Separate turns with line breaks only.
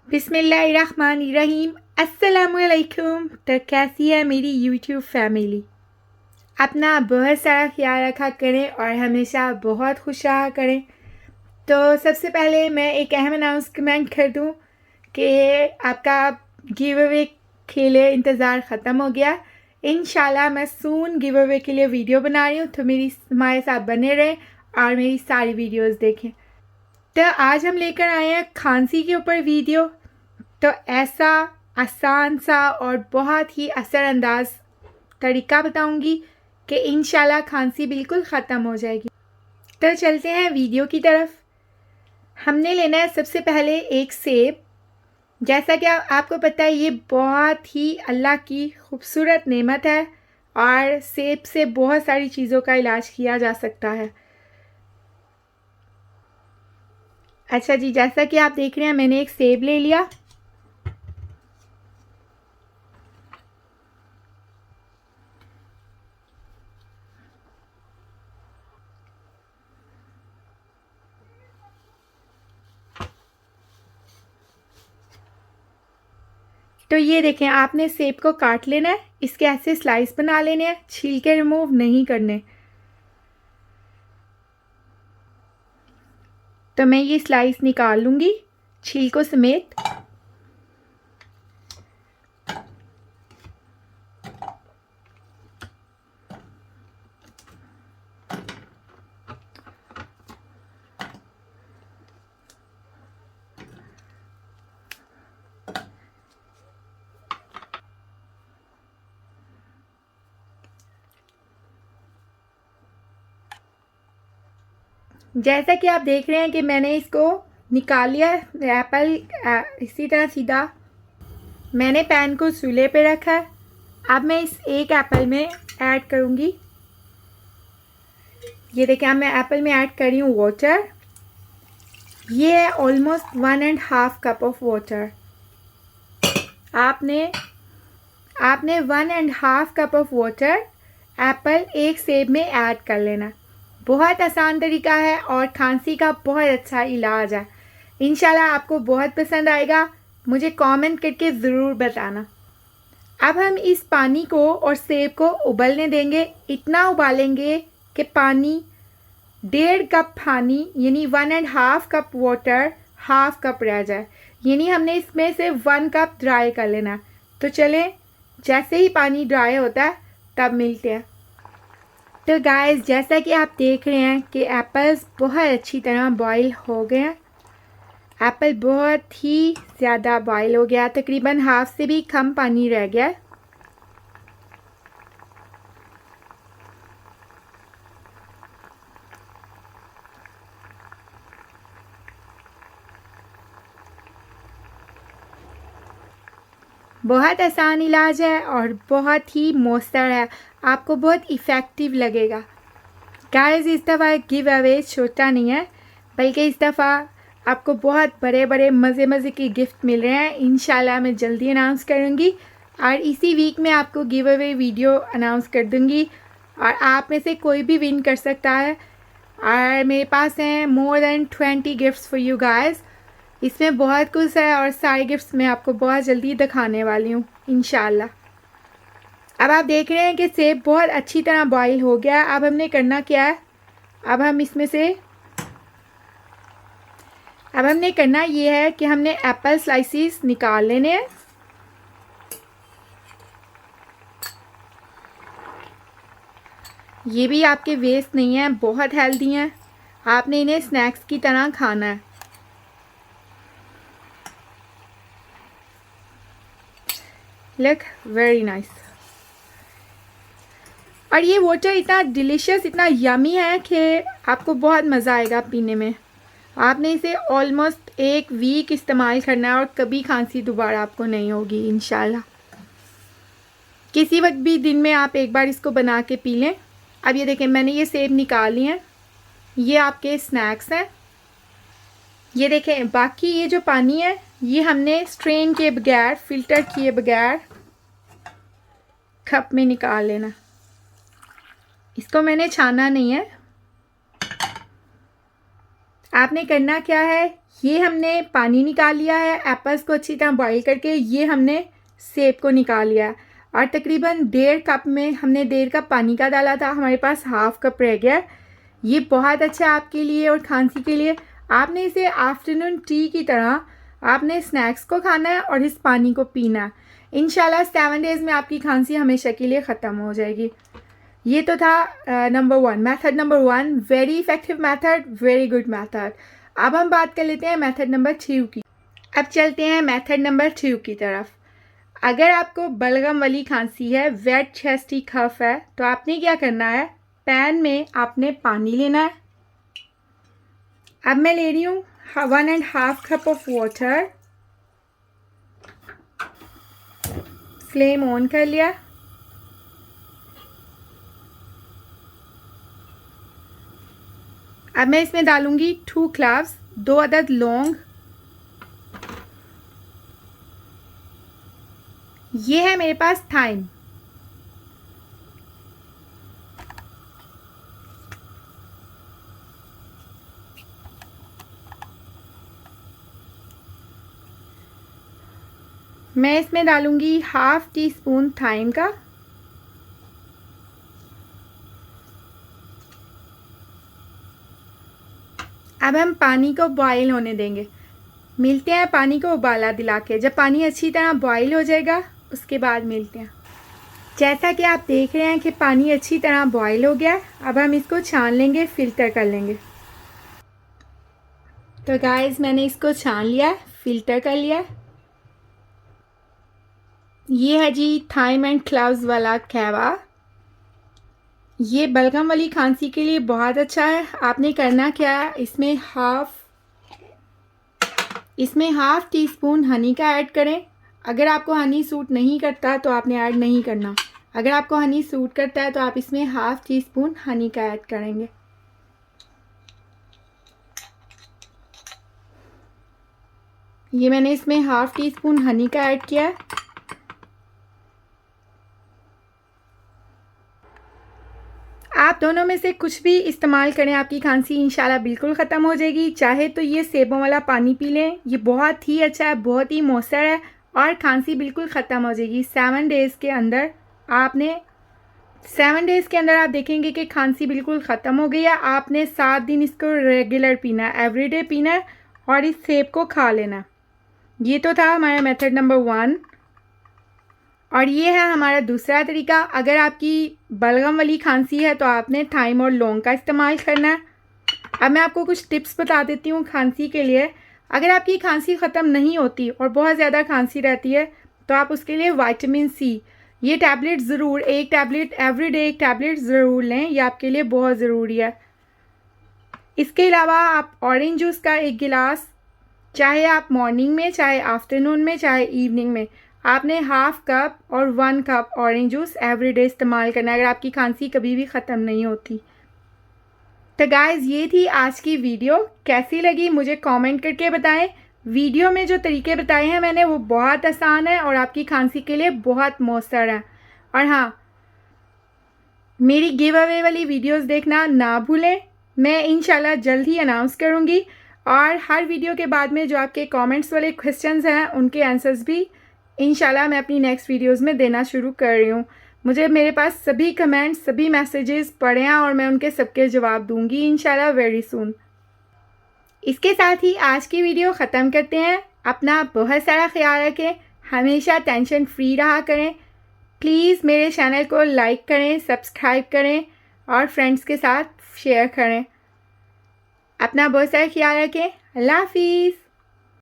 बिस्मिल्लाहिर्रहमानिर्रहीम। अस्सलामुअलैकुम। तो कैसी है मेरी यूट्यूब फैमिली? अपना बहुत सारा ख्याल रखा करें और हमेशा बहुत खुश रहा करें। तो सबसे पहले मैं एक अहम अनाउंसमेंट कर दूं कि आपका गिव अवे के लिए इंतज़ार ख़त्म हो गया। इंशाल्लाह मैं सून गिव अवे के लिए वीडियो बना रही हूँ, तो हमारे साथ बने रहें और मेरी सारी वीडियोस देखें। तो आज हम लेकर आए हैं खांसी के ऊपर वीडियो। तो ऐसा आसान सा और बहुत ही असरअंदाज तरीका बताऊंगी कि इंशाल्लाह खांसी बिल्कुल ख़त्म हो जाएगी। तो चलते हैं वीडियो की तरफ। हमने लेना है सबसे पहले एक सेब। जैसा कि आपको पता है ये बहुत ही अल्लाह की खूबसूरत नेमत है और सेब से बहुत सारी चीज़ों का इलाज किया जा सकता है। अच्छा जी, जैसा कि आप देख रहे हैं मैंने एक सेब ले लिया। तो ये देखें, आपने सेब को काट लेना है, इसके ऐसे स्लाइस बना लेने हैं, छिलके रिमूव नहीं करने। तो मैं ये स्लाइस निकाल लूँगी छिलकों समेत। जैसा कि आप देख रहे हैं कि मैंने इसको निकाल लिया एप्पल। इसी तरह सीधा मैंने पैन को चूल्हे पे रखा है। अब मैं इस एक एप्पल में ऐड करूँगी, ये देखिए, अब मैं एप्पल में ऐड कर रही हूँ वाटर। ये है ऑलमोस्ट 1.5 कप ऑफ वाटर। आपने 1.5 कप ऑफ वाटर एप्पल एक सेब में ऐड कर लेना। बहुत आसान तरीका है और खांसी का बहुत अच्छा इलाज है। इंशाल्लाह आपको बहुत पसंद आएगा, मुझे कमेंट करके ज़रूर बताना। अब हम इस पानी को और सेब को उबलने देंगे। इतना उबालेंगे कि पानी 1.5 कप पानी यानी 1.5 कप वाटर 1/2 कप रह जाए, यानी हमने इसमें से 1 कप ड्राई कर लेना। तो चलें, जैसे ही पानी ड्राई होता है तब मिलते हैं। तो गाइस, जैसा कि आप देख रहे हैं कि एप्पल्स बहुत अच्छी तरह बॉईल हो गए हैं। एप्पल बहुत ही ज़्यादा बॉईल हो गया, तकरीबन हाफ से भी कम पानी रह गया। बहुत आसान इलाज है और बहुत ही मौसर है, आपको बहुत इफ़ेक्टिव लगेगा। गाइस, इस दफ़ा गिव अवे छोटा नहीं है, बल्कि इस दफ़ा आपको बहुत बड़े बड़े मज़े के गिफ्ट मिल रहे हैं। इंशाल्लाह मैं जल्दी अनाउंस करूँगी और इसी वीक में आपको गिव अवे वीडियो अनाउंस कर दूँगी और आप में से कोई भी विन कर सकता है। और मेरे पास हैं more than 20 gifts for you guys. इसमें बहुत कुछ है और सारे गिफ्ट्स मैं आपको बहुत जल्दी दिखाने वाली हूँ इंशाल्लाह। अब आप देख रहे हैं कि सेब बहुत अच्छी तरह बॉईल हो गया। अब हमने करना क्या है, अब हमने करना ये है कि हमने एप्पल स्लाइसिस निकाल लेने हैं। ये भी आपके वेस्ट नहीं है, बहुत हेल्दी हैं, आपने इन्हें स्नैक्स की तरह खाना है। Look very nice. और ये वाटर इतना डिलीशियस, इतना यमी है कि आपको बहुत मज़ा आएगा पीने में। आपने इसे ऑलमोस्ट 1 वीक इस्तेमाल करना है और कभी खांसी दोबारा आपको नहीं होगी इंशाल्लाह। किसी वक्त भी दिन में आप एक बार इसको बना के पी लें। अब ये देखें, मैंने ये सेब निकाल लिए हैं, ये आपके स्नैक्स हैं। ये देखें, बाकी ये जो पानी है ये हमने स्ट्रेन किए बगैर, फ़िल्टर किए बगैर कप में निकाल लेना। इसको मैंने छाना नहीं है। आपने करना क्या है, ये हमने पानी निकाल लिया है एप्पल्स को अच्छी तरह बॉईल करके। ये हमने सेब को निकाल लिया है और तकरीबन 1.5 कप में हमने 1.5 कप पानी का डाला था, हमारे पास हाफ कप रह गया। ये बहुत अच्छा है आपके लिए और खांसी के लिए। आपने इसे आफ्टरनून टी की तरह आपने स्नैक्स को खाना है और इस पानी को पीना है। इंशाल्लाह 7 डेज़ में आपकी खांसी हमेशा के लिए ख़त्म हो जाएगी। ये तो था number 1, method number 1, very effective method, very good method. अब हम बात कर लेते हैं मेथड नंबर 2 की। अब चलते हैं मेथड नंबर 2 की तरफ। अगर आपको बलगम वाली खांसी है, वेट चेस्टी कफ है, तो आपने क्या करना है, पैन में आपने पानी लेना है। अब मैं ले रही हूँ 1.5 cup of water. Flame on कर लिया। अब मैं इसमें डालूंगी 2 क्लव्स, 2 अदद लौंग। ये है मेरे पास थाइम। मैं इसमें डालूंगी 1/2 टीस्पून थाइम का। अब हम पानी को बॉईल होने देंगे। मिलते हैं पानी को उबाला दिला के। जब पानी अच्छी तरह बॉईल हो जाएगा उसके बाद मिलते हैं। जैसा कि आप देख रहे हैं कि पानी अच्छी तरह बॉईल हो गया। अब हम इसको छान लेंगे, फ़िल्टर कर लेंगे। तो गाइस मैंने इसको छान लिया, फ़िल्टर कर लिया। ये है जी थाइम एंड क्लव्स वाला कहवा। ये बलगम वाली खांसी के लिए बहुत अच्छा है। आपने करना क्या है, इसमें हाफ टीस्पून हनी का ऐड करें। अगर आपको हनी सूट नहीं करता तो आपने ऐड नहीं करना। अगर आपको हनी सूट करता है तो आप इसमें 1/2 टीस्पून हनी का ऐड करेंगे। ये मैंने इसमें 1/2 टीस्पून हनी का ऐड किया है। आप दोनों में से कुछ भी इस्तेमाल करें, आपकी खांसी इंशाल्लाह बिल्कुल ख़त्म हो जाएगी। चाहे तो ये सेबों वाला पानी पी लें, ये बहुत ही अच्छा है, बहुत ही मौसर है और खांसी बिल्कुल ख़त्म हो जाएगी 7 डेज़ के अंदर। 7 डेज़ के अंदर आप देखेंगे कि खांसी बिल्कुल ख़त्म हो गई है। आपने 7 दिन इसको रेगुलर पीना है, एवरीडे पीना है और इस सेब को खा लेना। ये तो था हमारा मेथड नंबर 1 और ये है हमारा दूसरा तरीका। अगर आपकी बलगम वाली खांसी है तो आपने थाइम और लौंग का इस्तेमाल करना है। अब मैं आपको कुछ टिप्स बता देती हूँ खांसी के लिए। अगर आपकी खांसी ख़त्म नहीं होती और बहुत ज़्यादा खांसी रहती है तो आप उसके लिए विटामिन सी, ये टैबलेट ज़रूर, एक टैबलेट एवरीडे, एक टैबलेट ज़रूर लें, ये आपके लिए बहुत ज़रूरी है। इसके अलावा आप ऑरेंज जूस का 1 गिलास, चाहे आप मॉर्निंग में, चाहे आफ्टरनून में, चाहे इवनिंग में, आपने 1/2 कप और 1 कप ऑरेंज जूस एवरीडे इस्तेमाल करना है अगर आपकी खांसी कभी भी ख़त्म नहीं होती। तो गाइज़ ये थी आज की वीडियो। कैसी लगी मुझे कमेंट करके बताएं। वीडियो में जो तरीके बताए हैं मैंने वो बहुत आसान है और आपकी खांसी के लिए बहुत मौसर है। और हाँ, मेरी गिव अवे वाली वीडियोस देखना ना भूलें। मैं इंशाल्लाह जल्द ही अनाउंस करूँगी और हर वीडियो के बाद में जो आपके कमेंट्स वाले क्वेश्चंस हैं उनके आंसर्स भी इंशाल्लाह मैं अपनी नेक्स्ट वीडियोस में देना शुरू कर रही हूँ। मुझे मेरे पास सभी कमेंट्स, सभी मैसेजेस पढ़े हैं और मैं उनके सबके जवाब दूँगी इंशाल्लाह वेरी सून। इसके साथ ही आज की वीडियो ख़त्म करते हैं। अपना बहुत सारा ख्याल रखें, हमेशा टेंशन फ्री रहा करें। प्लीज़ मेरे चैनल को लाइक करें, सब्सक्राइब करें और फ्रेंड्स के साथ शेयर करें। अपना बहुत सारा ख्याल रखें। अल्लाह हाफिज़।